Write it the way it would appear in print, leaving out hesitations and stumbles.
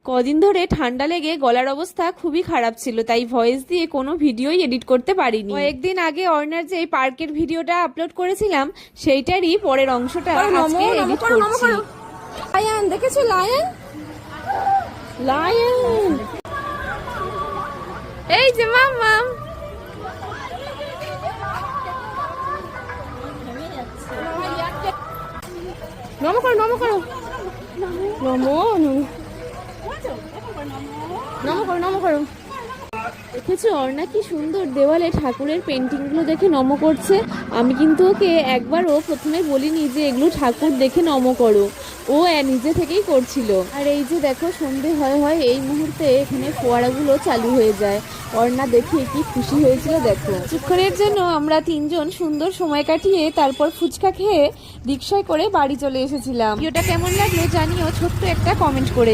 কদিন ধরে ঠান্ডা লেগে গলার অবস্থা খুবই খারাপ ছিল, তাই ভয়েস দিয়ে কোনো ভিডিওই এডিট করতে পারিনি। কয়েকদিন আগে অর্ণার যে পার্কের ভিডিওটা আপলোড করেছিলাম সেইটারই পরের অংশটা আজকে এডিট করছি। লায়ন দেখেছো? লায়ন লায়ন এই যে মাম্মাম, নমো করো নমো করো নমো নমো করো নমো করো। দেখেছো অর্ণা কি সুন্দর দেওয়ালে ঠাকুরের পেন্টিং গুলো দেখে নম করছে। আমি কিন্তু ওকে একবারও প্রথমে বলিনি যে এগুলো ঠাকুর দেখে নম করো, ও নিজে থেকেই করছিল। আর এই যে দেখো সন্ধে হয় এই মুহূর্তে এখানে ফোয়ারাগুলো চালু হয়ে যায়। অর্ণা দেখে কি খুশি হয়েছিল দেখো। কিছুক্ষণের জন্য আমরা তিনজন সুন্দর সময় কাটিয়ে তারপর ফুচকা খেয়ে রিকশায় করে বাড়ি চলে এসেছিলাম। ভিডিওটা কেমন লাগলো জানিও ছোট্ট একটা কমেন্ট করে।